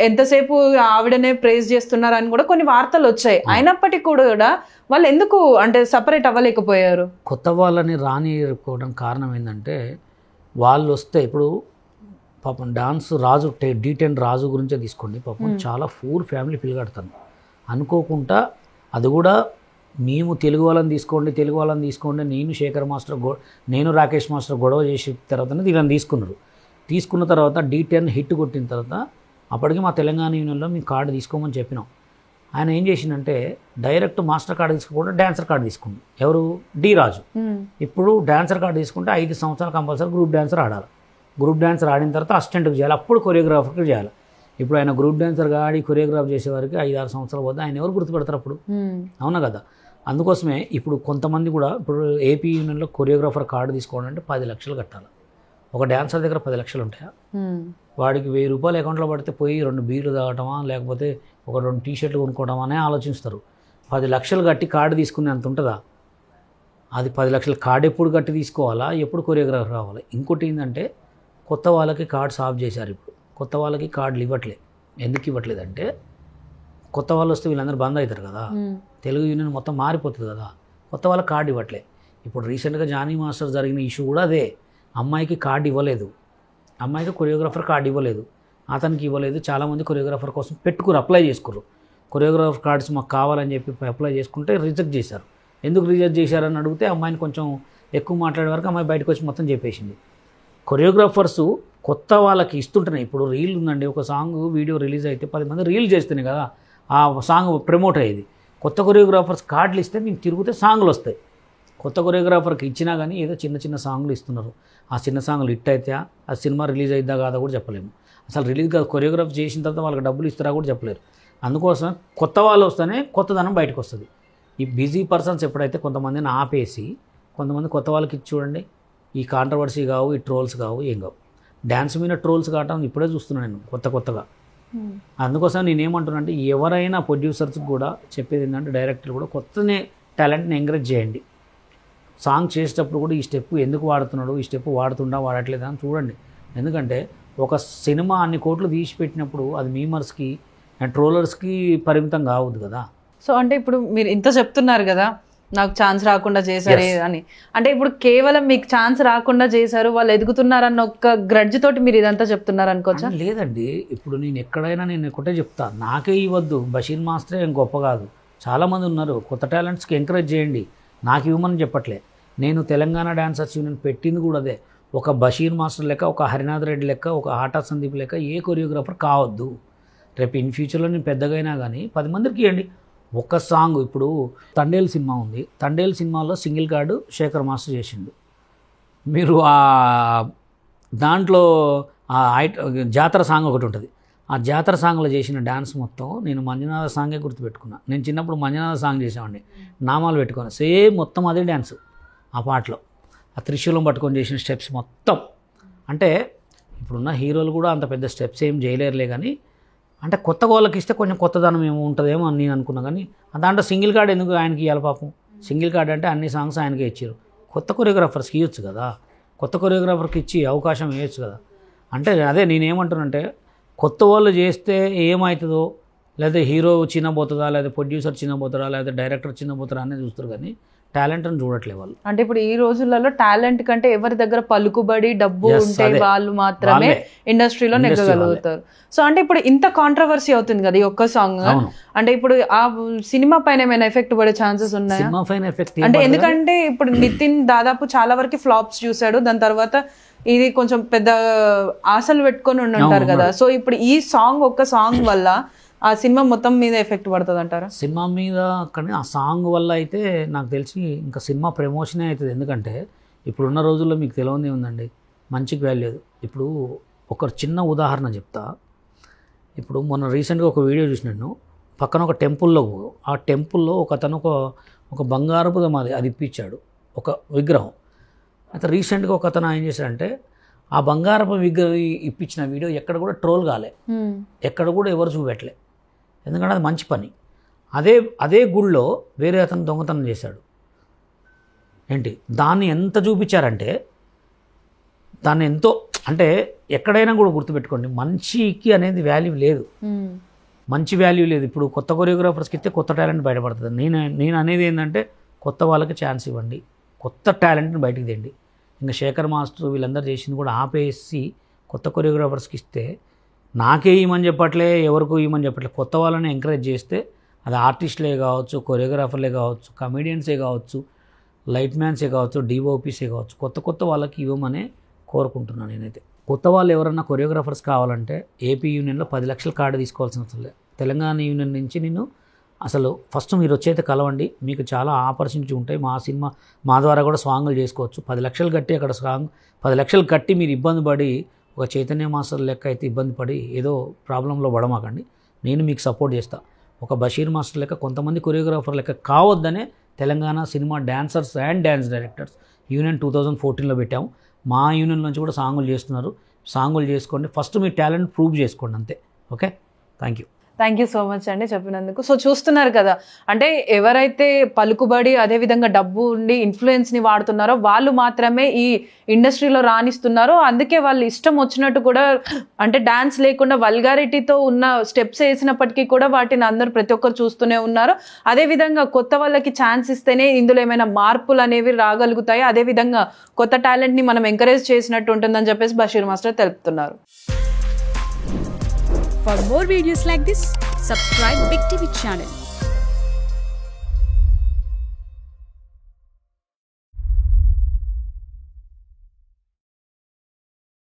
A: ఎంతసేపు ఆవిడనే ప్రేజ్ చేస్తున్నారు అని కూడా కొన్ని వార్తలు వచ్చాయి. అయినప్పటికీ కూడా వాళ్ళు ఎందుకు అంటే సపరేట్ అవ్వలేకపోయారు?
B: కొత్త వాళ్ళని రానియకపోవడం కారణం ఏంటంటే వాళ్ళు వస్తే ఇప్పుడు పాపం డాన్స్ రాజు D10 రాజు గురించే తీసుకోండి, పాపం చాలా పూర్ ఫ్యామిలీ పిల్లగాడతాను అనుకోకుండా, అది కూడా మేము తెలుగు వాళ్ళని తీసుకోండి నేను శేఖర్ మాస్టర్ నేను రాకేష్ మాస్టర్ గొడవ చేసిన తర్వాతనే వీళ్ళని తీసుకున్న తర్వాత D10 హిట్ కొట్టిన తర్వాత అప్పటికి మా తెలంగాణ యూనియన్లో మేము కార్డు తీసుకోమని చెప్పినాం. ఆయన ఏం చేసిందంటే డైరెక్ట్ మాస్టర్ కార్డు తీసుకోకుండా డాన్సర్ కార్డు తీసుకుంది. ఎవరు? డి రాజు. ఇప్పుడు డాన్సర్ కార్డు తీసుకుంటే 5 సంవత్సరాలు కంపల్సరీ గ్రూప్ డాన్సర్ ఆడాలి. గ్రూప్ డాన్సర్ ఆడిన తర్వాత అసిస్టెంట్కి చేయాలి, అప్పుడు కొరియోగ్రాఫర్కి చేయాలి. ఇప్పుడు ఆయన గ్రూప్ డాన్సర్గా ఆడి కొరియోగ్రాఫ్ చేసేవారికి 5-6 సంవత్సరాలు పోతే ఆయన ఎవరు గుర్తుపెడతారు అప్పుడు? అవునా కదా. అందుకోసమే ఇప్పుడు కొంతమంది కూడా ఇప్పుడు ఏపీ యూనియన్లో కొరియోగ్రాఫర్ కార్డు తీసుకోవాలంటే 10 లక్షలు కట్టాలి. ఒక డాన్సర్ దగ్గర 10 లక్షలు ఉంటాయా? వాడికి 1000 రూపాయలు అకౌంట్లో పడితే పోయి 2 బీర్లు తాగటమా లేకపోతే ఒక 2 టీ-షర్ట్లు కొనుక్కోవటం అనే ఆలోచిస్తారు. 10 లక్షలు కట్టి కార్డు తీసుకునే అంత ఉంటుందా? అది 10 లక్షల కార్డు ఎప్పుడు కట్టి తీసుకోవాలా, ఎప్పుడు కొరియోగ్రాఫర్ కావాలి? ఇంకోటి ఏంటంటే కొత్త వాళ్ళకి కార్డ్స్ ఆఫ్ చేశారు. ఇప్పుడు కొత్త వాళ్ళకి కార్డులు ఇవ్వట్లేదు. ఎందుకు ఇవ్వట్లేదంటే కొత్త వాళ్ళు వస్తే వీళ్ళందరూ బంద్ అవుతారు కదా, తెలుగు యూనియన్ మొత్తం మారిపోతుంది కదా, కొత్త వాళ్ళకి కార్డు ఇవ్వట్లే. ఇప్పుడు రీసెంట్గా జానీ మాస్టర్ జరిగిన ఇష్యూ కూడా అదే, అమ్మాయికి కార్డు ఇవ్వలేదు, అమ్మాయికి కొరియోగ్రాఫర్ కార్డు ఇవ్వలేదు, అతనికి ఇవ్వలేదు. చాలామంది కొరియోగ్రాఫర్ కోసం అప్లై చేసుకున్నారు. కొరియోగ్రాఫర్ కార్డ్స్ మాకు కావాలని చెప్పి అప్లై చేసుకుంటే రిజెక్ట్ చేశారు. ఎందుకు రిజెక్ట్ చేశారని అడిగితే అమ్మాయిని కొంచెం ఎక్కువ మాట్లాడే వరకు అమ్మాయి బయటకు వచ్చి మొత్తం చెప్పేసింది. కొరియోగ్రాఫర్స్ కొత్త వాళ్ళకి ఇస్తుంటున్నాయి. ఇప్పుడు రీల్ ఉందండి, ఒక సాంగ్ వీడియో రిలీజ్ అయితే 10 మంది రీల్ చేస్తున్నాయి కదా, ఆ సాంగ్ ప్రమోట్ అయ్యేది. కొత్త కొరియోగ్రాఫర్స్ కార్డులు ఇస్తే మేము తిరిగితే సాంగ్లు వస్తాయి. కొత్త కొరియోగ్రాఫర్కి ఇచ్చినా కానీ ఏదో చిన్న సాంగ్లు ఇస్తున్నారు. ఆ చిన్న సాంగ్లు హిట్ అయితే ఆ సినిమా రిలీజ్ అయిద్దా కాదా కూడా చెప్పలేము. అసలు రిలీజ్ కాదు, కొరియోగ్రాఫ్ చేసిన తర్వాత వాళ్ళకి డబ్బులు ఇస్తారా కూడా చెప్పలేరు. అందుకోసం కొత్త వాళ్ళు వస్తేనే కొత్తదనం బయటకు వస్తుంది. ఈ బిజీ పర్సన్స్ ఎప్పుడైతే కొంతమందిని ఆపేసి కొంతమంది కొత్త వాళ్ళకి ఇచ్చి చూడండి, ఈ కాంట్రవర్సీ కావు, ఈ ట్రోల్స్ కావు, ఏం కావు. డ్యాన్స్ మీద ట్రోల్స్ కావటం ఇప్పుడే చూస్తున్నాను నేను కొత్తగా. అందుకోసం నేనేమంటున్నా అంటే ఎవరైనా ప్రొడ్యూసర్స్కి కూడా చెప్పేది ఏంటంటే డైరెక్టర్ కూడా కొత్తనే టాలెంట్ని ఎంకరేజ్ చేయండి. సాంగ్ చేసేటప్పుడు కూడా ఈ స్టెప్ ఎందుకు వాడుతున్నాడు, ఈ స్టెప్ వాడట్లేదా అని చూడండి. ఎందుకంటే ఒక సినిమా అన్ని కోట్లు తీసి పెట్టినప్పుడు అది మీమర్స్కి అండ్ ట్రోలర్స్కి పరిమితం కావద్దు కదా.
A: సో అంటే ఇప్పుడు మీరు ఇంత చెప్తున్నారు కదా, నాకు ఛాన్స్ రాకుండా చేశారు అని, అంటే ఇప్పుడు కేవలం మీకు ఛాన్స్ రాకుండా చేశారు, వాళ్ళు ఎదుగుతున్నారన్న ఒక గ్రడ్జ్ తోటి మీరు ఇదంతా చెప్తున్నారు అనుకోవచ్చా?
B: లేదండి, ఇప్పుడు నేను ఎక్కడైనా నేను ఒకటే చెప్తా, నాకే ఇవ్వద్దు, బషీర్ మాస్టరే ఏం గొప్ప కాదు, చాలామంది ఉన్నారు, కొత్త టాలెంట్స్కి ఎంకరేజ్ చేయండి, నాకు ఇవ్వమని చెప్పట్లే. నేను తెలంగాణ డాన్సర్స్ యూనియన్ పెట్టింది కూడా అదే. ఒక బషీర్ మాస్టర్ లెక్క, ఒక హరినాథ్ రెడ్డి లెక్క, ఒక ఆటా సందీప్ లెక్క ఏ కొరియోగ్రాఫర్ కావద్దు. రేపు ఇన్ ఫ్యూచర్లో నేను పెద్దగా అయినా కానీ 10 మందికి ఇవ్వండి. ఒక సాంగ్ ఇప్పుడు తండేల్ సినిమా ఉంది, తండేల్ సినిమాలో సింగిల్ కార్డు శేఖర్ మాస్టర్ చేసిండు. మీరు దాంట్లో జాతర సాంగ్ ఒకటి ఉంటుంది, ఆ జాతర సాంగ్లో చేసిన డ్యాన్స్ మొత్తం నేను మంజునాథ సాంగే గుర్తుపెట్టుకున్నా. నేను చిన్నప్పుడు మంజునాథ సాంగ్ చేసామండి, నామాలు పెట్టుకొని సేమ్ మొత్తం అదే డ్యాన్స్ ఆ పాటలో, ఆ త్రిశూలం పట్టుకొని చేసిన స్టెప్స్ మొత్తం. అంటే ఇప్పుడున్న హీరోలు కూడా అంత పెద్ద స్టెప్స్ ఏం చేయలేరులే, కానీ అంటే కొత్త వాళ్ళకి ఇస్తే కొంచెం కొత్తదనం ఏమో ఉంటుందేమో అని నేను అనుకున్నా. కానీ దాంట్లో సింగిల్ కార్డ్ ఎందుకు ఆయనకి ఇవ్వాలి పాపం? సింగిల్ కార్డ్ అంటే అన్ని సాంగ్స్ ఆయనకే ఇచ్చారు. కొత్త కొరియోగ్రాఫర్స్కి ఇవ్వచ్చు కదా, కొత్త కొరియోగ్రాఫర్కి ఇచ్చి అవకాశం ఇవ్వచ్చు కదా. అంటే అదే నేనేమంటున్నానంటే కొత్త వాళ్ళు చేస్తే ఏమవుతుందో, లేదా హీరో చిన్నపోతుందా, లేదా ప్రొడ్యూసర్ చిన్నపోతారా, లేదా డైరెక్టర్ చిన్నపోతారా అనేది చూస్తారు, కానీ టాలెంట్ని చూడట్లే వాళ్ళు.
A: అంటే ఇప్పుడు ఈ రోజులలో టాలెంట్ కంటే ఎవరి దగ్గర పలుకుబడి డబ్బు ఉంటే వాళ్ళు మాత్రమే ఇండస్ట్రీలో నెగ్గగలుగుతారు. సో అంటే ఇప్పుడు ఇంత కాంట్రవర్సీ అవుతుంది కదా ఈ ఒక్క సాంగ్, అంటే ఇప్పుడు ఆ సినిమా పైన ఏమైనా ఎఫెక్ట్ పడే ఛాన్సెస్ ఉన్నాయా? అంటే ఎందుకంటే ఇప్పుడు నితిన్ దాదాపు చాలా వరకు ఫ్లాప్స్ చూశాడు, దాని తర్వాత ఇది కొంచెం పెద్ద ఆశలు పెట్టుకొని ఉంటారు కదా. సో ఇప్పుడు ఈ సాంగ్ ఒక్క సాంగ్ వల్ల ఆ సినిమా మొత్తం మీద ఎఫెక్ట్ పడుతుంది అంటారా?
B: సినిమా మీద కానీ ఆ సాంగ్ వల్ల అయితే నాకు తెలిసి ఇంకా సినిమా ప్రమోషనే అవుతుంది. ఎందుకంటే ఇప్పుడున్న రోజుల్లో మీకు తెలియదే ఉందండి, మంచికి వాల్యూ లేదు. ఇప్పుడు ఒక చిన్న ఉదాహరణ చెప్తా. ఇప్పుడు మొన్న రీసెంట్గా ఒక వీడియో చూసినాను, పక్కన ఒక టెంపుల్లో, ఆ టెంపుల్లో ఒక అతను ఒక బంగారపు అది ఇప్పించాడు, ఒక విగ్రహం. అయితే రీసెంట్గా ఒక అతను ఏం చేశాడంటే ఆ బంగారపు విగ్రహం ఇప్పించిన వీడియో ఎక్కడ కూడా ట్రోల్ కాలే, ఎక్కడ కూడా ఎవరు చూపెట్టలే, ఎందుకంటే అది మంచి పని. అదే గుళ్ళో వేరే అతను దొంగతనం చేశాడు. ఏంటి దాన్ని ఎంత చూపించారంటే దాన్ని ఎంతో, అంటే ఎక్కడైనా కూడా గుర్తుపెట్టుకోండి, మంచికి అనేది వాల్యూ లేదు, మంచి వాల్యూ లేదు. ఇప్పుడు కొత్త కొరియోగ్రాఫర్స్కి ఇస్తే కొత్త టాలెంట్ బయటపడుతుంది. నేను అనేది ఏంటంటే కొత్త వాళ్ళకి ఛాన్స్ ఇవ్వండి, కొత్త టాలెంట్ని బయటికి తెండి. ఇంకా శేఖర్ మాస్టర్ వీళ్ళందరూ చేసింది కూడా ఆపేసి కొత్త కొరియోగ్రాఫర్స్కి ఇస్తే, నాకే ఇవ్వమని చెప్పట్లే, ఎవరికో ఇవ్వమని చెప్పట్లే, కొత్త వాళ్ళని ఎంకరేజ్ చేస్తే అది ఆర్టిస్టులే కావచ్చు, కొరియోగ్రాఫర్లే కావచ్చు, కమెడియన్సే కావచ్చు, లైట్ మ్యాన్సే కావచ్చు, డిఓపీసే కావచ్చు, కొత్త వాళ్ళకి ఇవ్వమనే కోరుకుంటున్నాను నేనైతే. కొత్త వాళ్ళు ఎవరన్నా కొరియోగ్రాఫర్స్ కావాలంటే ఏపీ యూనియన్లో 10 లక్షల కార్డు తీసుకోవాల్సిన అవసరం లేదు. తెలంగాణ యూనియన్ నుంచి నేను అసలు ఫస్ట్ మీరు వచ్చైతే కలవండి, మీకు చాలా ఆపర్చునిటీ ఉంటాయి. మా ద్వారా కూడా సాంగులు చేసుకోవచ్చు. 10 లక్షలు కట్టి అక్కడ 10 లక్షలు కట్టి మీరు ఇబ్బంది పడి ఒక చైతన్య మాస్టర్ లెక్క అయితే ఇబ్బంది పడి ఏదో ప్రాబ్లంలో పడమాకండి. నేను మీకు సపోర్ట్ చేస్తా. ఒక బషీర్ మాస్టర్ లెక్క కొంతమంది కొరియోగ్రాఫర్ లెక్క కావద్దనే Telangana cinema dancers and dance directors union 2014లో పెట్టాము. మా యూనియన్ నుంచి కూడా సాంగులు చేస్తున్నారు. సాంగులు చేసుకోండి, ఫస్ట్ మీ టాలెంట్ ప్రూవ్ చేసుకోండి, అంతే. Okay, thank you
A: so much అండి చెప్పినందుకు. సో చూస్తున్నారు కదా, అంటే ఎవరైతే పలుకుబడి అదేవిధంగా డబ్బు ఉండి ఇన్ఫ్లుయెన్స్ని వాడుతున్నారో వాళ్ళు మాత్రమే ఈ ఇండస్ట్రీలో రాణిస్తున్నారో, అందుకే వాళ్ళు ఇష్టం వచ్చినట్టు కూడా, అంటే డాన్స్ లేకుండా వల్గారిటీతో ఉన్న స్టెప్స్ వేసినప్పటికీ కూడా వాటిని అందరూ ప్రతి ఒక్కరు చూస్తూనే ఉన్నారు. అదేవిధంగా కొత్త వాళ్ళకి ఛాన్స్ ఇస్తేనే ఇందులో ఏమైనా మార్పులు అనేవి రాగలుగుతాయి, అదేవిధంగా కొత్త టాలెంట్ని మనం ఎంకరేజ్ చేసినట్టు ఉంటుందని చెప్పేసి బషీర్ మాస్టర్ తెలుపుతున్నారు.
C: For more videos like this, subscribe Big TV channel.